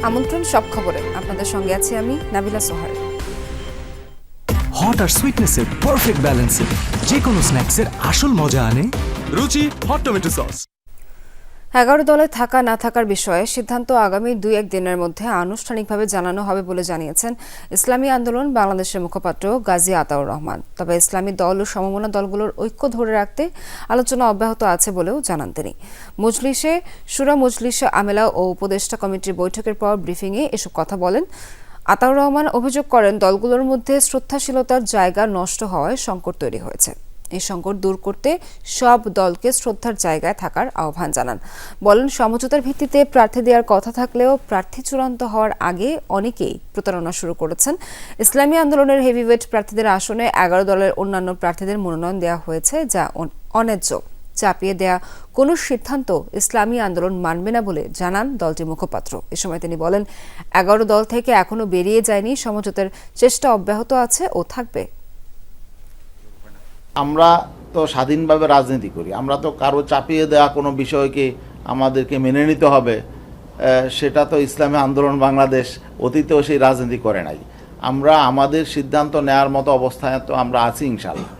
আমন্ত্রণ সব খবরে আপনাদের সঙ্গে আছি আমি নাবিলা সোহার। হট আর সুইটনেসের পারফেক্ট ব্যালেন্সে যে কোনো স্ন্যাক্সের আসল মজা আনে রুচি হট টমেটো সস। 11 দলে থাকা না থাকার বিষয়ে সিদ্ধান্ত আগামী 2-1 দিনের মধ্যে আনুষ্ঠানিকভাবে জানানো হবে বলে জানিয়েছেন ইসলামী আন্দোলন বাংলাদেশের মুখপাত্র গাজী আতাউর রহমান। তবে ইসলামী দল ও সমমনা দলগুলোর ঐক্য ধরে রাখতে আলোচনা অব্যাহত আছে বলেও জানান তিনি। শুরা মজলিসে আমেলা ও উপদেষ্টা কমিটির বৈঠকের পর ব্রিফিংয়ে এসব কথা বলেন আতাউর রহমান। অভিযোগ করেন দলগুলোর মধ্যে শ্রদ্ধাশীলতার জায়গা নষ্ট হওয়ায় সংকট তৈরি হয়েছে। এই সংকট দূর করতে সব দলকে শ্রদ্ধার জায়গায় থাকার আহ্বান জানান। বলেন সমঝোতার ভিত্তিতে প্রার্থী দেওয়ার কথা থাকলেও প্রার্থী চূড়ান্ত হওয়ার আগে অনেকেই প্রতারণা শুরু করেছেন। ইসলামী আন্দোলনের হেভিওয়েট প্রার্থীদের আসনে 11 দলের অন্যান্য প্রার্থীদের মনোনয়ন দেওয়া হয়েছে, যা অন্যায্য। চাপিয়ে দেয়া কোনো সিদ্ধান্ত ইসলামী আন্দোলন মানবে না বলে জানান দলটির মুখপাত্র। এ সময় তিনি বলেন 11 দল থেকে এখনো বেরিয়ে যায়নি, সমঝোতার চেষ্টা অব্যাহত আছে ও থাকবে। আমরা তো স্বাধীনভাবে রাজনীতি করি, আমরা তো কারো চাপিয়ে দেওয়া কোনো বিষয়কে আমাদেরকে মেনে নিতে হবে সেটা তো ইসলামী আন্দোলন বাংলাদেশ অতীতেও সেই রাজনীতি করে নাই। আমরা আমাদের সিদ্ধান্ত নেওয়ার মতো অবস্থায় তো আমরা আছি ইনশাল্লাহ।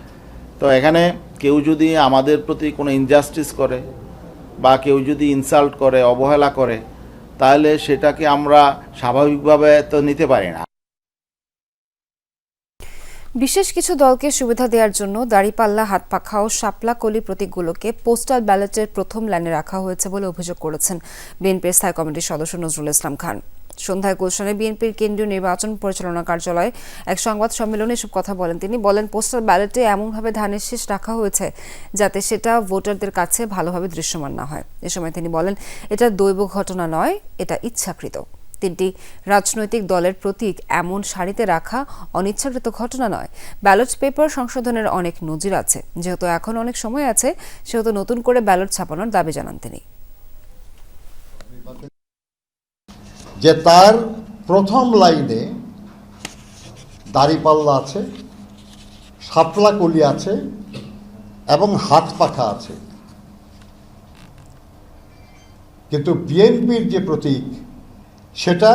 তো এখানে কেউ যদি আমাদের প্রতি কোনো ইনজাস্টিস করে বা কেউ যদি ইনসাল্ট করে, অবহেলা করে, তাহলে সেটাকে আমরা স্বাভাবিকভাবে তো নিতে পারি না। বিশেষ কিছু দলকে সুবিধা দেওয়ার জন্য দাঁড়িপাল্লা, হাতপাখা ও শাপলা-কলি প্রতীকগুলোকে পোস্টাল ব্যালটের প্রথম লাইনে রাখা হয়েছে বলে অভিযোগ করেছেন বিএনপির স্থায়ী কমিটির সদস্য নজরুল ইসলাম খান। সন্ধ্যায় গুলশানে বিএনপির কেন্দ্রীয় নির্বাচন পরিচালনা কার্যালয়ে এক সংবাদ সম্মেলনে এসব কথা বলেন তিনি। বলেন পোস্টাল ব্যালটে এমনভাবে ধানের শীষ রাখা হয়েছে যাতে সেটা ভোটারদের কাছে ভালোভাবে দৃশ্যমান না হয়। এ সময় তিনি বলেন এটা দৈব ঘটনা নয়, এটা ইচ্ছাকৃত। 3টি রাজনৈতিক দলের প্রতীক এমন সারিতে রাখা অনিচ্ছাকৃত ঘটনা নয়। ব্যালট পেপার সংশোধনের অনেক নজির আছে, যেহেতু এখন অনেক সময় আছে সেহেতু নতুন করে ব্যালট ছাপানোর দাবি জানান তিনি। যে তার প্রথম লাইনে দাড়িপাল্লা আছে, শাপলা কলি আছে এবং হাত পাখা আছে, কিন্তু বিএনপির যে প্রতীক সেটা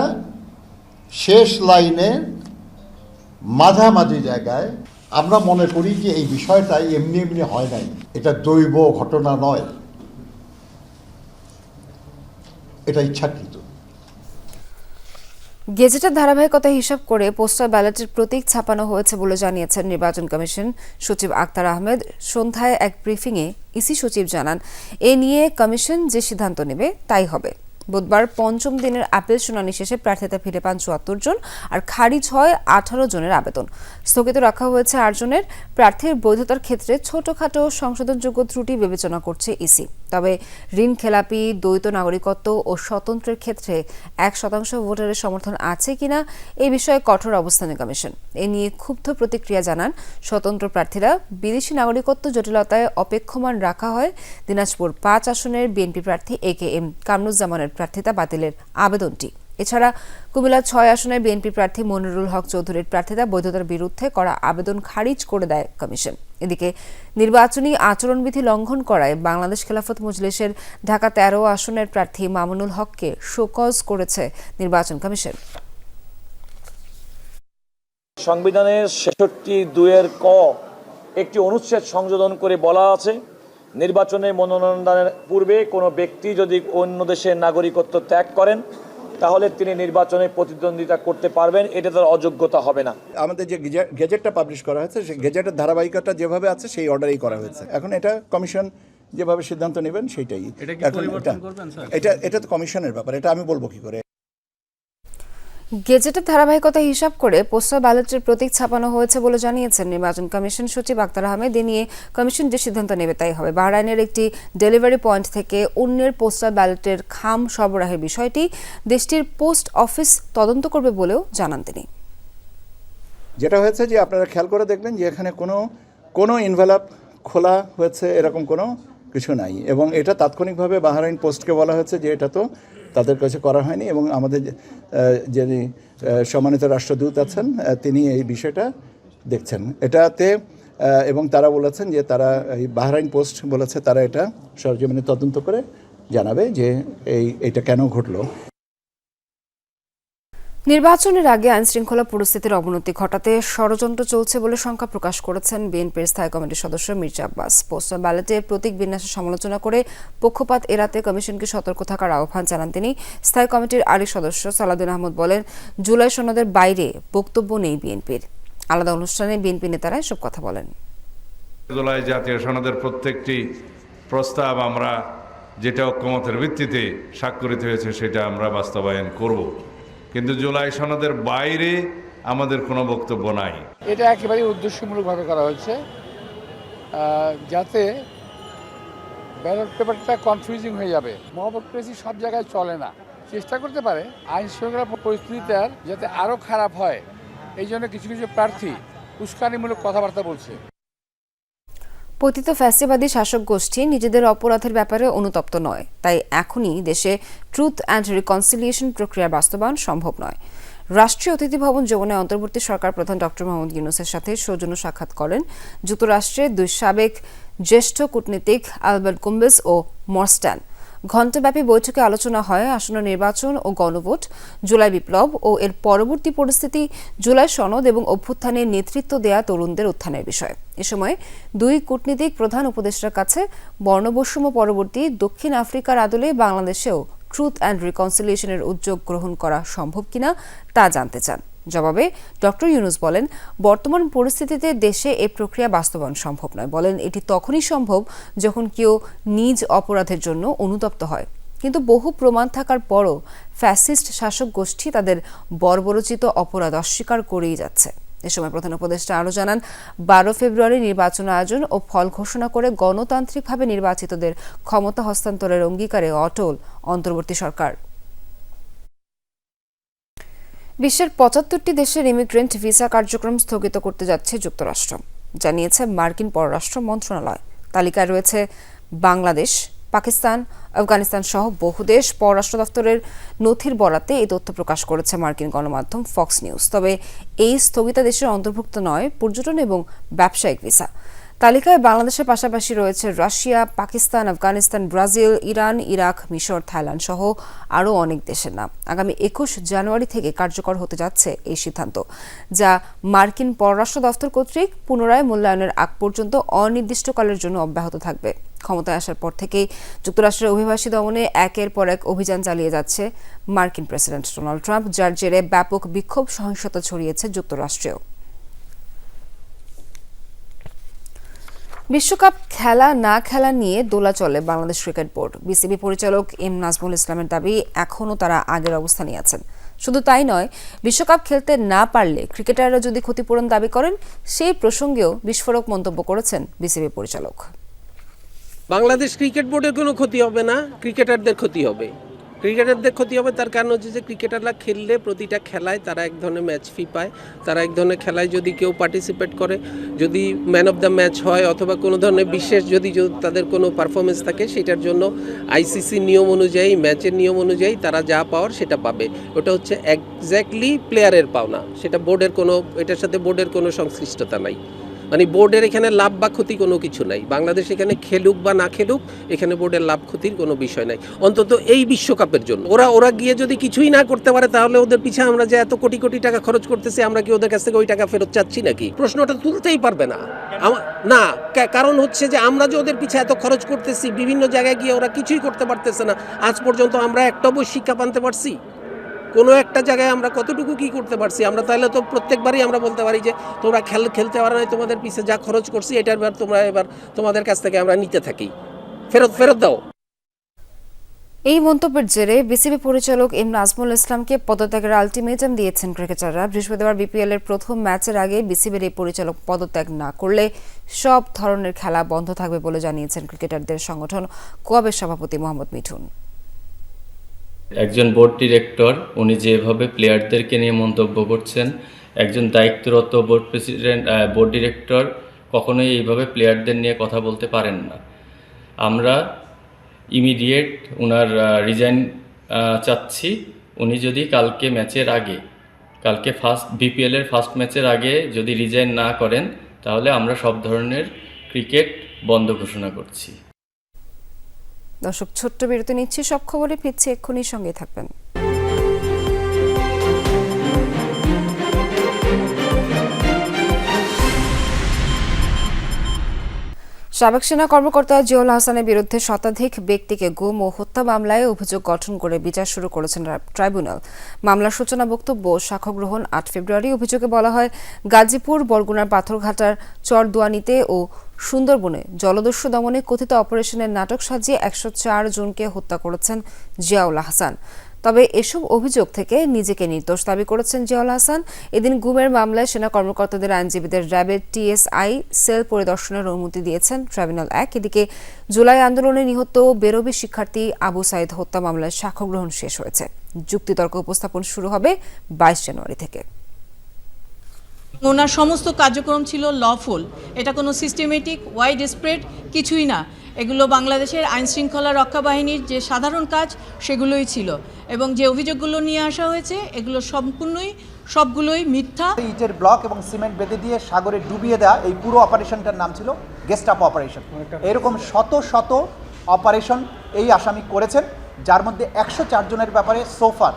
শেষ লাইনে মাঝামাঝি জায়গায়। আমরা মনে করি যে এই বিষয়টা এমনি এমনি হয় নাই, এটা দৈব ঘটনা নয়, এটা ইচ্ছাকৃত। গেজেটের ধারাবাহিকতা হিসাব করে পোস্টাল ব্যালটের প্রতীক ছাপানো হয়েছে বলে জানিয়েছেন নির্বাচন কমিশন সচিব আক্তার আহমেদ। সন্ধ্যায় এক ব্রিফিংয়ে ইসি সচিব জানান এ নিয়ে কমিশন যে সিদ্ধান্ত নেবে তাই হবে। বুধবার 5ম দিনের আপিল শুনানি শেষে প্রার্থীতা ফিরে পান 74 জন আর খারিজ হয় 18 জনের আবেদন। স্থগিত রাখা হয়েছে 8 জনের। প্রার্থীর বৈধতার ক্ষেত্রে ছোটখাটো সংশোধনযোগ্য ত্রুটি বিবেচনা করছে ইসি। তবে ঋণ খেলাপি, দ্বৈত নাগরিকত্ব ও স্বতন্ত্রের ক্ষেত্রে 1% ভোটারের সমর্থন আছে কিনা এই বিষয়ে কঠোর অবস্থানে কমিশন। এ নিয়ে ক্ষুব্ধ প্রতিক্রিয়া জানান স্বতন্ত্র প্রার্থীরা। বিদেশি নাগরিকত্ব জটিলতায় অপেক্ষমান রাখা হয় দিনাজপুর 5 আসনের বিএনপি প্রার্থী AKM কামরুজ্জামানের প্রার্থিতা বাতিলের আবেদনটি। এছাড়া কুমিল্লা 6 আসনের বিএনপি প্রার্থী মনিরুল হক চৌধুরীর প্রার্থিতা বৈধতার বিরুদ্ধে করা আবেদন খারিজ করে দেয় কমিশন। এদিকে নির্বাচনী আচরণবিধি লঙ্ঘন করায় বাংলাদেশ খেলাফত মজলিসের ঢাকা 13 আসনের প্রার্থী মামুনুল হককে শোকজ করেছে নির্বাচন কমিশন। সংবিধানের 66(2) ক একটি অনুচ্ছেদ সংশোধন করে বলা আছে, নির্বাচনে মনোনয়ন দানের পূর্বে কোনো ব্যক্তি যদি অন্য দেশের নাগরিকত্ব ত্যাগ করেন তাহলে তিনি নির্বাচনে প্রতিদ্বন্দ্বিতা করতে পারবেন, এটা তার অযোগ্যতা হবে না। আমাদের যে গেজেটটা পাবলিশ করা হয়েছে সেই গেজেটের ধারাবাহিকতা যেভাবে আছে সেই অর্ডারেই করা হয়েছে। এখন এটা কমিশন যেভাবে সিদ্ধান্ত নেবেন সেইটাই। এটা তো কমিশনের ব্যাপার, এটা আমি বলবো কি করে। গেজেটের ধারাবাহিকতা হিসাব করে পোস্টাল ব্যালটের প্রতীক ছাপানো হয়েছে বলে জানিয়েছেন নির্বাচন কমিশন সচিব আক্তার আহমেদ। এ নিয়ে কমিশন যে সিদ্ধান্ত নেবে তাই হবে। বাহরাইনের একটি ডেলিভারি পয়েন্ট থেকে অন্যের পোস্টাল ব্যালটের খাম সরবরাহের বিষয়টি দেশটির পোস্ট অফিস তদন্ত করবে বলেও জানান তিনি। যেটা হয়েছে যে আপনারা খেয়াল করে দেখবেন যে এখানে কোনো ইনভেলপ খোলা হয়েছে এরকম কোনো কিছু নাই, এবং এটা তাৎক্ষণিকভাবে বাহরাইন পোস্টকে বলা হয়েছে যে এটা তো তাদের কাছে করা হয়নি, এবং আমাদের যিনি সম্মানিত রাষ্ট্রদূত আছেন তিনি এই বিষয়টা দেখছেন এটাতে, এবং তারা বলেছেন যে তারা এই বাহরাইন পোস্ট বলেছে তারা এটা সরজমিনে তদন্ত করে জানাবে যে এইটা কেন ঘটলো। নির্বাচনের আগে আইনশৃঙ্খলা পরিস্থিতির অবনতি ঘটাতে ষড়যন্ত্র চলছে বলে শঙ্কা প্রকাশ করেছেন বিএনপির স্থায়ী কমিটির সদস্য মির্জা আব্বাস। পোস্টাল ব্যালটে প্রতীক বিন্যাসের সমালোচনা করে পক্ষপাত এড়াতে কমিশনকে সতর্ক থাকার আহ্বান জানান তিনি। স্থায়ী কমিটির আরেক সদস্য সালাউদ্দিন আহমদ বলেন, জুলাই সনদের বাইরে বক্তব্য নেই বিএনপির। আলাদা অনুষ্ঠানে বিএনপি নেতারা এসব কথা বলেন। জুলাই জাতীয় সনদের প্রত্যেকটি প্রস্তাব আমরা যেটা ঐক্যমতের ভিত্তিতে স্বাক্ষরিত হয়েছে সেটা আমরা বাস্তবায়ন করব, কিন্তু জুলাই সনদের বাইরে আমাদের কোনো বক্তব্য নাই। এটা একেবারেই উদ্দেশ্যমূলকভাবে করা হয়েছে যাতে ব্যালট পেপারটা কনফিউজিং হয়ে যাবে। মহাপ্রক্রেসি সব জায়গায় চলে না, চেষ্টা করতে পারে আইন শৃঙ্খলা পরিস্থিতিটা যাতে আরও খারাপ হয়, এই জন্য কিছু কিছু প্রার্থী উস্কানিমূলক কথাবার্তা বলছে। পতিত ফ্যাসিবাদী শাসক গোষ্ঠী নিজেদের অপরাধের ব্যাপারে অনুতপ্ত নয়, তাই এখনই দেশে ট্রুথ অ্যান্ড রিকনসিলিয়েশন প্রক্রিয়ার বাস্তবায়ন সম্ভব নয়। রাষ্ট্রীয় অতিথি ভবন যমুনায় অন্তর্বর্তী সরকার প্রধান ডক্টর মোহাম্মদ ইউনূসের সাথে সৌজন্য সাক্ষাৎ করেন যুক্তরাষ্ট্রের দুই সাবেক জ্যেষ্ঠ কূটনীতিক আলবার্ট কুম্বেস ও মরস্ট্যান। ঘণ্টাব্যাপী বৈঠকে আলোচনা হয় আসন্ন নির্বাচন ও গণভোট, জুলাই বিপ্লব ও এর পরবর্তী পরিস্থিতি, জুলাই সনদ এবং অভ্যুত্থানে নেতৃত্ব দেয়া তরুণদের উত্থানের বিষয়। এ সময় দুই কূটনীতিক প্রধান উপদেষ্টার কাছে বর্ণবৈষম্য পরবর্তী দক্ষিণ আফ্রিকার আদলে বাংলাদেশেও ট্রুথ অ্যান্ড রিকনসিলিয়েশনের উদ্যোগ গ্রহণ করা সম্ভব কিনা তা জানতে চান। জবাবে ডক্টর ইউনূস বলেন, বর্তমান পরিস্থিতিতে দেশে এ প্রক্রিয়া বাস্তবায়ন সম্ভব নয়। বলেন, এটি তখনই সম্ভব যখন কেউ নিজ অপরাধের জন্য অনুতপ্ত হয়। কিন্তু বহু প্রমাণ থাকার পরও ফ্যাসিস্ট শাসক গোষ্ঠী তাদের বর্বরোচিত অপরাধ অস্বীকার করেই যাচ্ছে। এ সময় প্রধান উপদেষ্টা আরও জানান, 12 ফেব্রুয়ারি নির্বাচন আয়োজন ও ফল ঘোষণা করে গণতান্ত্রিকভাবে নির্বাচিতদের ক্ষমতা হস্তান্তরের অঙ্গীকারে অটল অন্তর্বর্তী সরকার। বিশ্বের 75টি দেশের ইমিগ্রেন্ট ভিসা কার্যক্রম স্থগিত করতে যাচ্ছে যুক্তরাষ্ট্র, জানিয়েছে মার্কিন পররাষ্ট্র মন্ত্রণালয়। তালিকায় রয়েছে বাংলাদেশ, পাকিস্তান, আফগানিস্তান সহ বহু দেশ। পররাষ্ট্র দপ্তরের নথির বরাতে এই তথ্য প্রকাশ করেছে মার্কিন গণমাধ্যম ফক্স নিউজ। তবে এই স্থগিতাদেশের অন্তর্ভুক্ত নয় পর্যটন এবং ব্যবসায়িক ভিসা। তালিকায় বাংলাদেশের পাশাপাশি রয়েছে Russia, Pakistan, Afghanistan, Brazil, Iran, Iraq, মিশর, থাইল্যান্ড সহ আরও অনেক দেশের নাম। আগামী 21 জানুয়ারি থেকে কার্যকর হতে যাচ্ছে এই সিদ্ধান্ত, যা মার্কিন পররাষ্ট্র দপ্তর কর্তৃক পুনরায় মূল্যায়নের আগ পর্যন্ত অনির্দিষ্টকালের জন্য অব্যাহত থাকবে। ক্ষমতায় আসার পর থেকেই যুক্তরাষ্ট্রের অভিবাসী দমনে একের পর এক অভিযান চালিয়ে যাচ্ছে মার্কিন প্রেসিডেন্ট ডোনাল্ড ট্রাম্প, যার জেরে ব্যাপক বিক্ষোভ সহিংসতা ছড়িয়েছে যুক্তরাষ্ট্রেও। বিশ্বকাপ খেলা না খেলা নিয়ে দোলাচলে বাংলাদেশ ক্রিকেট বোর্ড। বিসিবি পরিচালক এম নাজমুল ইসলামের দাবি, এখনও তারা আগের অবস্থানে আছেন। শুধু তাই নয়, বিশ্বকাপ খেলতে না পারলে ক্রিকেটাররা যদি ক্ষতিপূরণ দাবি করেন, সেই প্রসঙ্গেও বিস্ফোরক মন্তব্য করেছেন বিসিবি পরিচালক। বাংলাদেশ ক্রিকেট বোর্ডের কোনো ক্ষতি হবে না, ক্রিকেটারদের ক্ষতি হবে। ক্রিকেটারদের ক্ষতি হবে তার কারণ হচ্ছে যে ক্রিকেটাররা খেললে প্রতিটা খেলায় তারা এক ধরনের ম্যাচ ফি পায়। তারা এক ধরনের খেলায় যদি কেউ পার্টিসিপেট করে, যদি ম্যান অফ দ্য ম্যাচ হয় অথবা কোনো ধরনের বিশেষ যদি তাদের কোনো পারফরমেন্স থাকে, সেটার জন্য আইসিসি নিয়ম অনুযায়ী, ম্যাচের নিয়ম অনুযায়ী তারা যা পাওয়ার সেটা পাবে। ওটা হচ্ছে এক্স্যাক্টলি প্লেয়ারের পাওনা, সেটা বোর্ডের কোনো, এটার সাথে বোর্ডের কোনো সংশ্লিষ্টতা নাই। মানে বোর্ডের এখানে লাভ বা ক্ষতি কোনো কিছু নাই। বাংলাদেশ এখানে খেলুক বা না খেলুক, এখানে বোর্ডের লাভ ক্ষতির কোনো বিষয় নাই, অন্তত এই বিশ্বকাপের জন্য। ওরা গিয়ে যদি কিছুই না করতে পারে, তাহলে ওদের পিছনে আমরা যে এত কোটি কোটি টাকা খরচ করতেছি, আমরা কি ওদের কাছ থেকে ওই টাকা ফেরত চাচ্ছি নাকি? প্রশ্নটা তুলতেই পারবে না। না, কারণ হচ্ছে যে আমরা যে ওদের পিছনে এত খরচ করতেছি, বিভিন্ন জায়গায় গিয়ে ওরা কিছুই করতে পারতেছে না। আজ পর্যন্ত আমরা একটা বই শিক্ষা আনতে পারছি? কোনো একটা জায়গায় আমরা কতটুকু কি করতে পারছি? আমরা তাহলে তো প্রত্যেকবারই আমরা বলতে পারি যে তোমরা খেলতে পারো না, তোমাদের পিছে যা খরচ করছি এটার তোমরা এবার তোমাদের কাছ থেকে আমরা নিতে থাকি, ফেরত দাও। এই মন্তব্যের জেরে বিসিবি পরিচালক এম নাজমুল ইসলামকে পদত্যাগের আলটিমেটাম দিয়েছেন ক্রিকেটাররা। বৃহস্পতিবার বিপিএল এর প্রথম ম্যাচের আগে বিসিবির এই পরিচালক পদত্যাগ না করলে সব ধরনের খেলা বন্ধ থাকবে বলে জানিয়েছেন ক্রিকেটারদের সংগঠন কোয়াবের সভাপতি মোহাম্মদ মিঠুন। একজন বোর্ড ডিরেক্টর, উনি যেভাবে প্লেয়ারদেরকে নিয়ে মন্তব্য করছেন, একজন দায়িত্বরত বোর্ড ডিরেক্টর কখনোই এইভাবে প্লেয়ারদের নিয়ে কথা বলতে পারেন না। আমরা ইমিডিয়েট ওনার রিজাইন চাচ্ছি। উনি যদি কালকে ম্যাচের আগে, কালকে বিপিএলের ফার্স্ট ম্যাচের আগে যদি রিজাইন না করেন, তাহলে আমরা সব ধরনের ক্রিকেট বন্ধ ঘোষণা করছি। দর্শক, ছোট্ট বিরতি নিচ্ছি, সব খবরে ফিরছি এক্ষুনি, সঙ্গে থাকবেন। সাবেক সেনা কর্মকর্তা জিয়াউল হাসানের বিরুদ্ধে শতাধিক ব্যক্তিকে গুম ও হত্যা মামলায় অভিযোগ গঠন করে বিচার শুরু করেছেন ট্রাইব্যুনাল। মামলার সূচনা বক্তব্য সাক্ষ্য গ্রহণ ৮ ফেব্রুয়ারি। অভিযোগে বলা হয়, গাজীপুর, বরগুনার পাথরঘাটার চরদুয়ানিতে ও সুন্দরবনে জলদস্যু দমনে কথিত অপারেশনের নাটক সাজিয়ে ১০৪ জনকে হত্যা করেছেন জিয়াউল হাসান। তবে এসব অভিযোগ থেকে নিজেকে নির্দোষ দাবি করেছেন জিয়াউল হাসান। এদিন গুমের মামলায় সেনা কর্মকর্তাদের আইনজীবীদের র্যাবের টিএসআই সেল পরিদর্শনের অনুমতি দিয়েছেন ট্রাইব্যুনাল ১। এদিকে জুলাই আন্দোলনে নিহত বেরোবি শিক্ষার্থী আবু সাইদ হত্যা মামলায় সাক্ষ্য গ্রহণ শেষ হয়েছে। যুক্তিতর্ক উপস্থাপন শুরু হবে ২২ জানুয়ারি থেকে। ওনার সমস্ত কার্যক্রম ছিল লফুল, এটা কোনো সিস্টেমেটিক ওয়াইড স্প্রেড কিছুই না। এগুলো বাংলাদেশের আইন শৃঙ্খলা রক্ষা বাহিনীর যে সাধারণ কাজ সেগুলোই ছিল, এবং যে অভিযোগগুলো নিয়ে আসা হয়েছে এগুলো সবগুলোই মিথ্যা। ইটের ব্লক এবং সিমেন্ট বেঁধে দিয়ে সাগরে ডুবিয়ে দেওয়া এই পুরো অপারেশনটার নাম ছিল গেস্টাপো অপারেশন। এরকম শত শত অপারেশন এই আসামি করেছেন, যার মধ্যে ১০৪ জনের ব্যাপারে সোফার।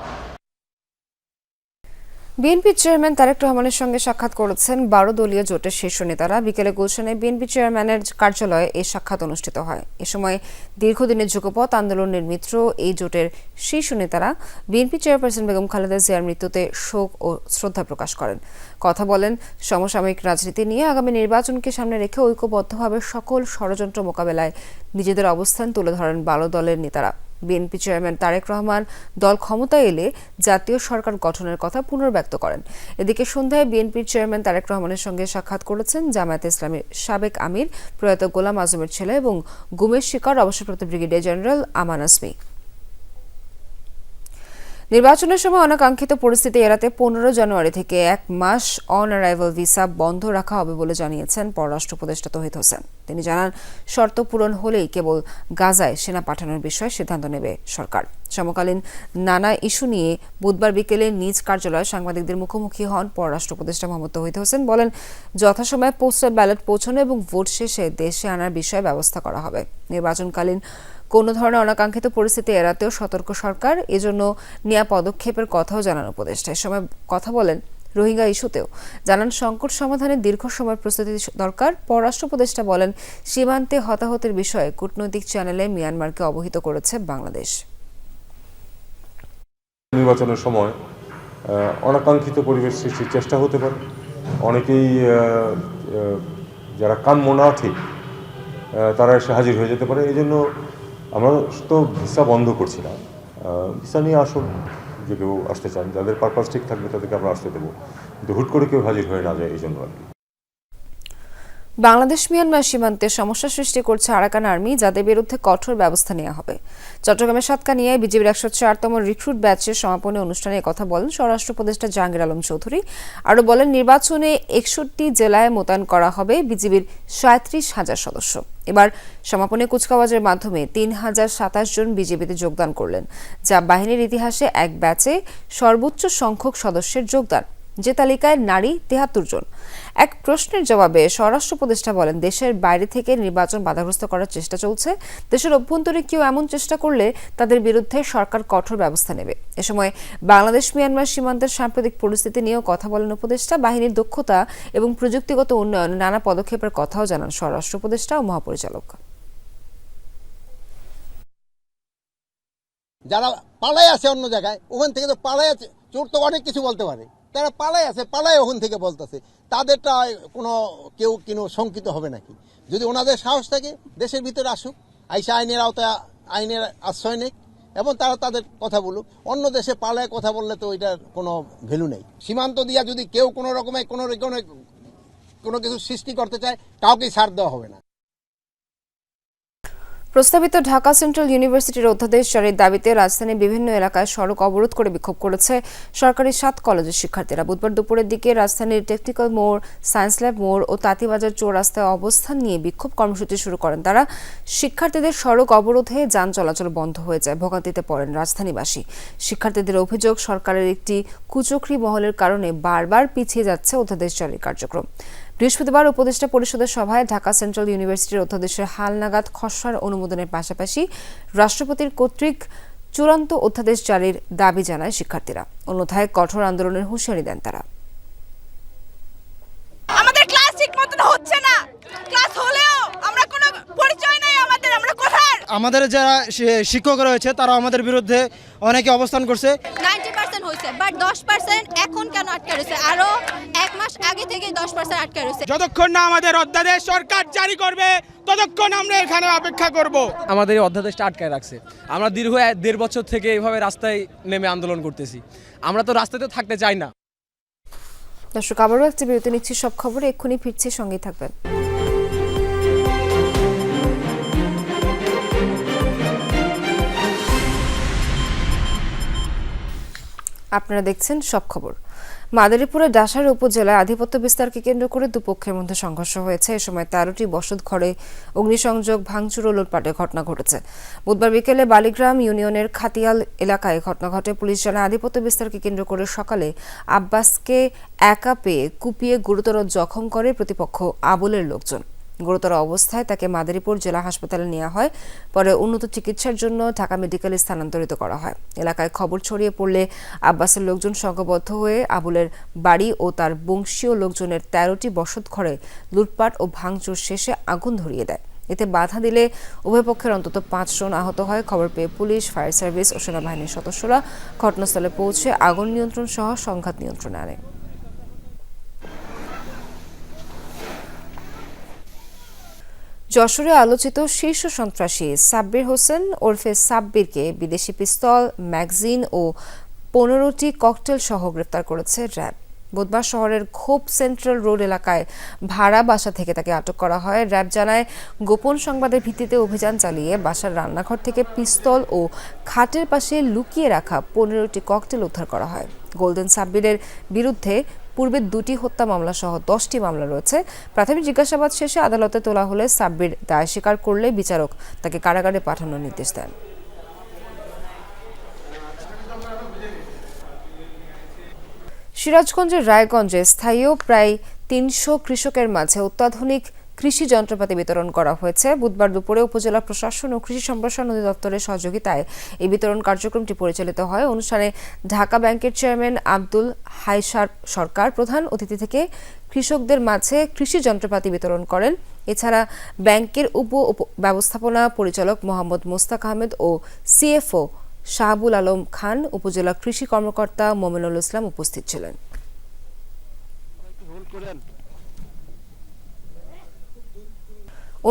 বিএনপি চেয়ারম্যান তারেক রহমানের সঙ্গে সাক্ষাৎ করেছেন ১২ দলীয় জোটের শীর্ষ নেতারা। বিকেলে গুলশানে বিএনপি চেয়ারম্যানের কার্যালয়ে এই সাক্ষাৎ অনুষ্ঠিত হয়। এ সময় দীর্ঘদিনের যুগপৎ আন্দোলনের মিত্র এই জোটের শীর্ষ নেতারা বিএনপি চেয়ারপারসন বেগম খালেদা জিয়ার মৃত্যুতে শোক ও শ্রদ্ধা প্রকাশ করেন। কথা বলেন সমসাময়িক রাজনীতি নিয়ে আগামী নির্বাচনকে সামনে রেখে ঐক্যবদ্ধভাবে সকল ষড়যন্ত্র মোকাবেলায় নিজেদের অবস্থান তুলে ধরেন ১২ দলের নেতারা। বিএনপি চেয়ারম্যান তারেক রহমান দল ক্ষমতায় এলে জাতীয় সরকার গঠনের কথা পুনর্ব্যক্ত করেন। এদিকে সন্ধ্যায় বিএনপির চেয়ারম্যান তারেক রহমানের সঙ্গে সাক্ষাৎ করেছেন জামায়াতে ইসলামীর সাবেক আমির প্রয়াত গোলাম আজমের ছেলে এবং গুমের শিকার অবসরপ্রাপ্ত ব্রিগেডিয়ার জেনারেল আমান আসমি। নির্বাচনের সময় অনাকাঙ্ক্ষিত পরিস্থিতি এড়াতে ১৫ জানুয়ারি থেকে ১ মাস অন অ্যারাইভাল ভিসা বন্ধ রাখা হবে বলে জানিয়েছেন পররাষ্ট্র উপদেষ্টা তৌহিদ হোসেন। তিনি জানান, শর্ত পূরণ হলেই কেবল গাজায় সেনা পাঠানোর বিষয়ে সিদ্ধান্ত নেবে সরকার। সমকালীন নানা ইস্যু নিয়ে বুধবার বিকেলে নিজ কার্যালয়ে সাংবাদিকদের মুখোমুখি হন পররাষ্ট্র উপদেষ্টা মোহাম্মদ তৌহিদ হোসেন। বলেন, যথাসময়ে পোস্টাল ব্যালট পৌঁছানো এবং ভোট শেষে দেশে আনার বিষয়ে ব্যবস্থা করা হবে। নির্বাচনকালীন কোনো ধরনের অনাকাঙ্ক্ষিত পরিস্থিতি এড়াতেও সতর্ক সরকার, এজন্য নেওয়া পদক্ষেপের কথাও জানান উপদেষ্টা। এ সময় কথা বলেন রোহিঙ্গা ইস্যুতেও, জানান সংকট সমাধানে দীর্ঘ সময়ের প্রস্তুতি দরকার। পররাষ্ট্র উপদেষ্টা বলেন, সীমান্তে হতাহতের বিষয়ে কূটনৈতিক চ্যানেলে মিয়ানমারকে অবহিত করেছে বাংলাদেশ। নির্বাচনের সময় অনাকাঙ্ক্ষিত পরিবেশ সৃষ্টির চেষ্টা হতে পারে। অনেকেই যারা কাম্য না ঠিক তারা এসে হাজির হয়ে যেতে পারে। এই জন্য আমরা তো ভিসা বন্ধ করছি না, ভিসা নিয়ে আসুন, যে কেউ আসতে চান, যাদের পারপাস ঠিক থাকবে তাদেরকে আমরা আসতে দেবো, কিন্তু হুট করে কেউ হাজির হয়ে না যায় এই জন্য আর কি। বাংলাদেশ মিয়ানমার সীমান্তে সমস্যা সৃষ্টি করছে আরাকান আর্মি, যাদের বিরুদ্ধে কঠোর ব্যবস্থা নেওয়া হবে। চট্টগ্রামের সাতকানিয়ায় বিজিবির ১০৪তম রিক্রুট ব্যাচের সমাপনী অনুষ্ঠানে কথা বলেন স্বরাষ্ট্র উপদেষ্টা জাহাঙ্গীর আলম চৌধুরী। আরও বলেন, নির্বাচনে ৬১ জেলায় মোতায়েন করা হবে বিজিবির ৩৭,০০০ সদস্য। এবার সমাপনী কুচকাওয়াজের মাধ্যমে ৩,০২৭ জন বিজিবিতে যোগদান করলেন, যা বাহিনীর ইতিহাসে এক ব্যাচে সর্বোচ্চ সংখ্যক সদস্যের যোগদান, যে তালিকায় নারী ৭৩ জন। এক প্রশ্নের জবাবে স্বরাষ্ট্র উপদেষ্টা বলেন, দেশের বাইরে থেকে নির্বাচন বাধাগ্রস্ত করার চেষ্টা চলছে। দেশের অভ্যন্তরে কেউ এমন চেষ্টা করলে তাদের বিরুদ্ধে সরকার কঠোর ব্যবস্থা নেবে। এ সময় বাংলাদেশ মিয়ানমার সীমান্তের সাম্প্রতিক পরিস্থিতি নিয়েও কথা বলেন উপদেষ্টা। বাহিনীর দক্ষতা এবং প্রযুক্তিগত উন্নয়নে নানা পদক্ষেপের কথাও জানান স্বরাষ্ট্র উপদেষ্টা ও মহাপরিচালক। যারা পালাই আছে অন্য জায়গায়, ওখান থেকে তো পালাই আছে, চোর তো অনেক কিছু বলতে পারে, তারা পালাই আছে, পালাই ওখান থেকে বলতেছে, তাদেরটা কেউ শঙ্কিত হবে নাকি? যদি ওনাদের সাহস থাকে দেশের ভিতরে আসুক, আইসা আইনের আওতায় আইনের আশ্রয় নেই এবং তারা তাদের কথা বলুক। অন্য দেশে পালায় কথা বললে তো এটার কোনো ভ্যালু নেই। সীমান্ত দিয়া যদি কেউ কোনো রকমে কোনো কিছু সৃষ্টি করতে চায়, কাউকেই ছাড় দেওয়া হবে না। প্রস্তাবিত ঢাকা সেন্ট্রাল ইউনিভার্সিটির অধ্যাদেশ জারির দাবিতে রাজধানীর বিভিন্ন এলাকায় সড়ক অবরোধ করে বিক্ষোভ করেছে সরকারি ৭ কলেজের শিক্ষার্থীরা। বুধবার দুপুরের দিকে রাজধানীর টেকনিক্যাল মোড়, সায়েন্স ল্যাব মোড় ও তাঁতিবাজার চৌরাস্তায় অবস্থান নিয়ে বিক্ষোভ কর্মসূচি শুরু করেন তারা। শিক্ষার্থীদের সড়ক অবরোধে যান চলাচল বন্ধ হয়ে যায়, ভোগান্তিতে পড়েন রাজধানীবাসী। শিক্ষার্থীদের অভিযোগ, সরকারের একটি কুচক্রী মহলের কারণে বারবার পিছিয়ে যাচ্ছে অধ্যাদেশ জারির কার্যক্রম। বৃহস্পতিবার উপদেষ্টা পরিষদের সভায় ঢাকা সেন্ট্রাল ইউনিভার্সিটির অধ্যাদেশের হালনাগাদ খসড়ার অনুমোদনের পাশাপাশি রাষ্ট্রপতির কর্তৃক চূড়ান্ত অধ্যাদেশ জারির দাবি জানায় শিক্ষার্থীরা। অন্যথায় কঠোর আন্দোলনের হুঁশিয়ারি দেন তারা। আমাদের ক্লাস ঠিক মতন হচ্ছে না, ক্লাস হলেও আমরা কোনো আমাদের যারা শিক্ষক রয়েছে তারা আমাদের বিরুদ্ধে অনেকে অবস্থান করছে। 90% হয়েছে, বাট 10% এখন কেন আটকে রয়েছে? আরো 1 মাস আগে থেকে 10% আটকে রয়েছে। যতক্ষণ না আমাদের অধ্যাদেশ সরকার জারি করবে ততক্ষণ আমরা এখানে অপেক্ষা করব। আমাদের এই অধ্যাদেশটা আটকায় রাখছে। আমরা দীর্ঘ 1.5 বছর থেকে এইভাবে রাস্তায় নেমে আন্দোলন করতেছি। আমরা তো রাস্তাতে থাকতে চাই না। দর্শক, আবারও একটি বিরতি নিচ্ছি। সব খবরে এক্ষুনি ফিরছি, সঙ্গেই থাকবেন। আপনারা দেখছেন সব খবর। মাদারীপুরের ডাসার উপজেলায় আধিপত্য বিস্তারকে কেন্দ্র করে দুপক্ষের মধ্যে সংঘর্ষ হয়েছে। এ সময় 13টি বসত ঘরে অগ্নিসংযোগ, ভাঙচুর ও লুটপাটের ঘটনা ঘটেছে। বুধবার বিকেলে বালিগ্রাম ইউনিয়নের খাতিয়াল এলাকায় ঘটনা ঘটে। পুলিশ জানায়, আধিপত্য বিস্তারকে কেন্দ্র করে সকালে আব্বাসকে একা পেয়ে কুপিয়ে গুরুতর জখম করে প্রতিপক্ষ আবুলের লোকজন। গুরুতর অবস্থায় তাকে মাদারীপুর জেলা হাসপাতালে নেওয়া হয়। পরে উন্নত চিকিৎসার জন্য ঢাকা মেডিকেলে স্থানান্তরিত করা হয়। এলাকায় খবর ছড়িয়ে পড়লে আব্বাসের লোকজন সংঘবদ্ধ হয়ে আবুলের বাড়ি ও তার বংশীয় লোকজনের 13টি বসত ঘরে লুটপাট ও ভাঙচুর শেষে আগুন ধরিয়ে দেয়। এতে বাধা দিলে উভয় পক্ষের অন্তত 5 জন আহত হয়। খবর পেয়ে পুলিশ, ফায়ার সার্ভিস ও সেনাবাহিনীর সদস্যরা ঘটনাস্থলে পৌঁছে আগুন নিয়ন্ত্রণ সহ সংঘাত নিয়ন্ত্রণে আনে। যশোরে আলোচিত শীর্ষ সন্ত্রাসী সাব্বির হোসেন ওরফে সাব্বিরকে বিদেশি পিস্তল, ম্যাগজিন ও 15টি ককটেল সহ গ্রেফতার করেছে র্যাব। বুধবার শহরের খোপ সেন্ট্রাল রোড এলাকায় ভাড়া বাসা থেকে তাকে আটক করা হয়। র্যাব জানায়, গোপন সংবাদের ভিত্তিতে অভিযান চালিয়ে বাসার রান্নাঘর থেকে পিস্তল ও খাটের পাশে লুকিয়ে রাখা 15টি ককটেল উদ্ধার করা হয়। গোল্ডেন সাব্বিরের বিরুদ্ধে পূর্বে 2টি হত্যা মামলা সহ 10টি মামলা রয়েছে। প্রাথমিক জিজ্ঞাসাবাদ শেষে আদালতে তোলা হলে সাব্বির দায় স্বীকার করলে বিচারক তাকে কারাগারে পাঠানোর নির্দেশ দেন। সিরাজগঞ্জের রায়গঞ্জে স্থায়ী প্রায় 300 কৃষকের মাঝে অত্যাধুনিক কৃষি যন্ত্রপাতি বিতরণ করা হয়েছে। বুধবার দুপুরে উপজেলা প্রশাসন ও কৃষি সম্প্রসারণ অধিদপ্তরের সহযোগিতায় এই বিতরণ কার্যক্রমটি পরিচালিত হয়। অনুষ্ঠানে ঢাকা ব্যাংকের চেয়ারম্যান আব্দুল হাই সরকার প্রধান অতিথি থেকে কৃষকদের মাঝে কৃষি যন্ত্রপাতি বিতরণ করেন। এছাড়া ব্যাংকের উপ ব্যবস্থাপনা পরিচালক মোহাম্মদ মোস্তাক আহমেদ ও সিএফও শাহাবুল আলম খান, উপজেলা কৃষি কর্মকর্তা মোমিনুল ইসলাম উপস্থিত ছিলেন।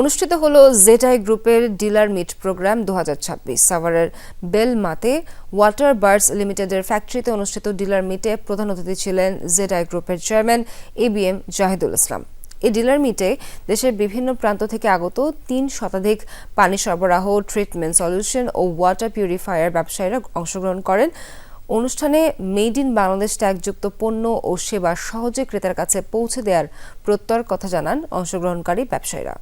অনুষ্ঠিত হলো জেডাই গ্রুপের ডিলার মিট প্রোগ্রাম 2026। সাভারের বেলমাতে ওয়াটার বার্ডস লিমিটেডের ফ্যাক্টরিতে অনুষ্ঠিত ডিলার মিটে প্রধান অতিথি ছিলেন জেডাই গ্রুপের চেয়ারম্যান ABM জাহিদুল ইসলাম। এই ডিলার মিটে দেশের বিভিন্ন প্রান্ত থেকে আগত 3 শতাধিক পানি সরবরাহ, ট্রিটমেন্ট সলিউশন ও ওয়াটার পিউরিফায়ার ব্যবসায়ীরা অংশগ্রহণ করেন। অনুষ্ঠানে মেড ইন বাংলাদেশ ট্যাগযুক্ত পণ্য ও সেবা সহজে ক্রেতার কাছে পৌঁছে দেওয়ার প্রত্যয়ের কথা জানান অংশগ্রহণকারী ব্যবসায়ীরা।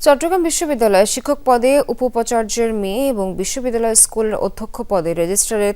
চট্টগ্রাম বিশ্ববিদ্যালয়ে শিক্ষক পদে উপ-উপাচার্যের মেয়ে এবং বিশ্ববিদ্যালয় স্কুলের অধ্যক্ষ পদে রেজিস্ট্রারের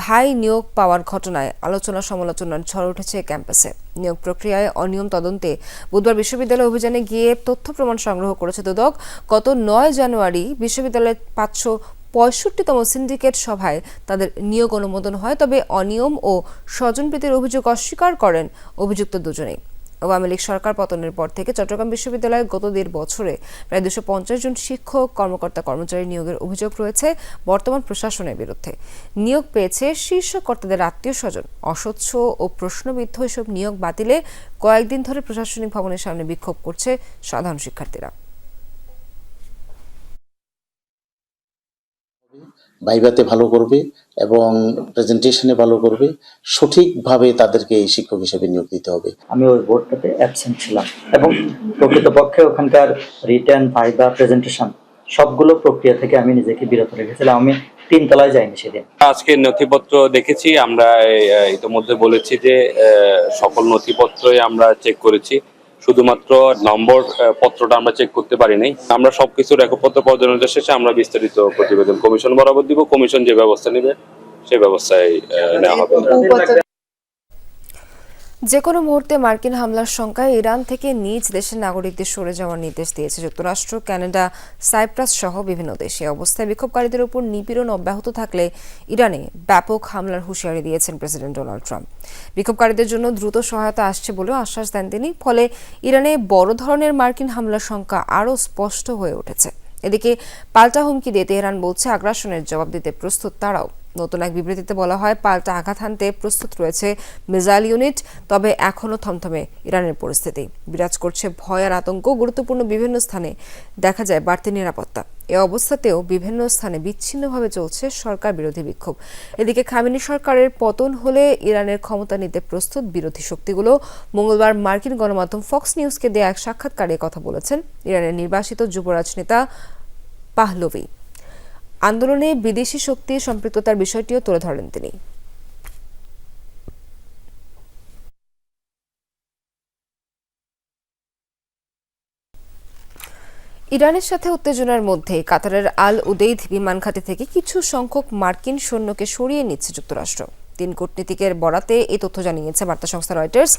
ভাই নিয়োগ পাওয়ার ঘটনায় আলোচনা সমালোচনার ঝড় উঠেছে ক্যাম্পাসে। নিয়োগ প্রক্রিয়ায় অনিয়ম তদন্তে বুধবার বিশ্ববিদ্যালয় অভিযানে গিয়ে তথ্য প্রমাণ সংগ্রহ করেছে দুদক। গত 9 জানুয়ারি বিশ্ববিদ্যালয়ের 565তম সিন্ডিকেট সভায় তাদের নিয়োগ অনুমোদন হয়। তবে অনিয়ম ও স্বজনপ্রীতির অভিযোগ অস্বীকার করেন অভিযুক্ত দুজনেই। আওয়ামী লীগ সরকার পতনের পর থেকে চট্টগ্রাম বিশ্ববিদ্যালয়ে গত 1.5 বছরে প্রায় 250 জন শিক্ষক, কর্মকর্তা, কর্মচারী নিয়োগের অভিযোগ রয়েছে বর্তমান প্রশাসনের বিরুদ্ধে। নিয়োগ পেয়েছে শীর্ষ কর্তাদের আত্মীয়-স্বজন। অস্বচ্ছ ও প্রশ্নবিদ্ধ এসব নিয়োগ বাতিলে কয়েকদিন ধরে প্রশাসনিক ভবনের সামনে বিক্ষোভ করছে সাধারণ শিক্ষার্থীরা। ভাইভাতে ভালো করবে এবং প্রেজেন্টেশনে ভালো করবে, সঠিকভাবে তাদেরকে এই শিক্ষক হিসেবে নিয়োগ দিতে হবে। আমি ওই বোর্ডটাতে অ্যাবসেন্ট ছিলাম এবং প্রকৃতপক্ষে ওখানকার রিটার্ন, ভাইভা, প্রেজেন্টেশন সবগুলো প্রক্রিয়া থেকে আমি নিজেকে বিরত রেখেছিলাম। আমি 3 তলায় যাইনি সেদিন। আজকে নথিপত্র দেখেছি, আমরা ইতিমধ্যে বলেছি যে সকল নথিপত্রই আমরা চেক করেছি, শুধুমাত্র নম্বর পত্রটা আমরা চেক করতে পারি নাই। আমরা সবকিছু রেকর্ডপত্র পর্যালোচনা শেষে আমরা বিস্তারিত প্রতিবেদন কমিশন বরাবর দিব। কমিশন যে ব্যবস্থা নেবে সেই ব্যবস্থায় নেওয়া হবে। যে কোনো মুহূর্তে মার্কিন হামলার শঙ্কায় ইরান থেকে নিজ দেশের নাগরিকদের সরে যাওয়ার নির্দেশ দিয়েছে যুক্তরাষ্ট্র, কানাডা, সাইপ্রাস সহ বিভিন্ন দেশে। অবস্থায় বিক্ষোভকারীদের উপর নিপীড়ন অব্যাহত থাকলে ইরানে ব্যাপক হামলার হুঁশিয়ারি দিয়েছেন প্রেসিডেন্ট ডোনাল্ড ট্রাম্প। বিক্ষোভকারীদের জন্য দ্রুত সহায়তা আসছে বলেও আশ্বাস দেন তিনি। ফলে ইরানে বড় ধরনের মার্কিন হামলার শঙ্কা আরও স্পষ্ট হয়ে উঠেছে। এদিকে পাল্টা হুমকি দিয়ে তেহরান বলছে আগ্রাসনের জবাব দিতে প্রস্তুত তারাও। নতুন এক বিবৃতিতে বলা হয়, পাল্টা আঘাত হানতে প্রস্তুত রয়েছে মিসাইল ইউনিট। তবে এখনও থমথমে ইরানের পরিস্থিতি, বিরাজ করছে ভয় আর আতঙ্ক। গুরুত্বপূর্ণ বিভিন্ন স্থানে দেখা যায় বাড়তি নিরাপত্তা। এ অবস্থাতেও বিভিন্ন স্থানে বিচ্ছিন্নভাবে চলছে সরকার বিরোধী বিক্ষোভ। এদিকে খামেনি সরকারের পতন হলে ইরানের ক্ষমতা নিতে প্রস্তুত বিরোধী শক্তিগুলো। মঙ্গলবার মার্কিন গণমাধ্যম ফক্স নিউজকে দেয়া এক সাক্ষাৎকারে কথা বলেছেন ইরানের নির্বাসিত যুবরাজ নেতা পাহলভি। আন্দোলনে বিদেশি শক্তির সম্পৃক্ততার বিষয়টিও তুলে ধরেন তিনি। ইরানের সাথে উত্তেজনার মধ্যে কাতারের আল উদেইদ বিমান ঘাঁটি থেকে কিছু সংখ্যক মার্কিন সৈন্যকে সরিয়ে নিচ্ছে যুক্তরাষ্ট্র। 3 কূটনীতিকের বরাতে এই তথ্য জানিয়েছে বার্তা সংস্থা রয়টার্স।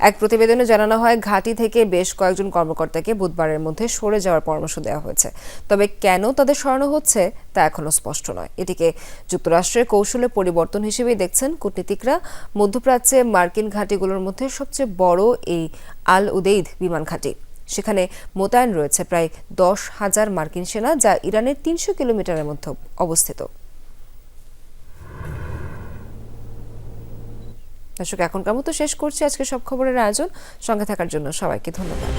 এক প্রতিবেদনে জানানো হয়, ঘাঁটি থেকে বেশ কয়েকজন কর্মকর্তাকে বুধবারের মধ্যে সরে যাওয়ার পরামর্শ দেওয়া হয়েছে। তবে কেন তাদের সরানো হচ্ছে তা এখনও স্পষ্ট নয়। এটিকে যুক্তরাষ্ট্রের কৌশলে পরিবর্তন হিসেবেই দেখছেন কূটনীতিকরা। মধ্যপ্রাচ্যে মার্কিন ঘাঁটিগুলোর মধ্যে সবচেয়ে বড় এই আল উদেইদ বিমান ঘাঁটি। সেখানে মোতায়েন রয়েছে প্রায় 10,000 মার্কিন সেনা, যা ইরানের 300 কিলোমিটারের মধ্যে অবস্থিত। দর্শক, এখনকার মতো শেষ করছি আজকে সব খবরের আয়োজন। সঙ্গে থাকার জন্য সবাইকে ধন্যবাদ।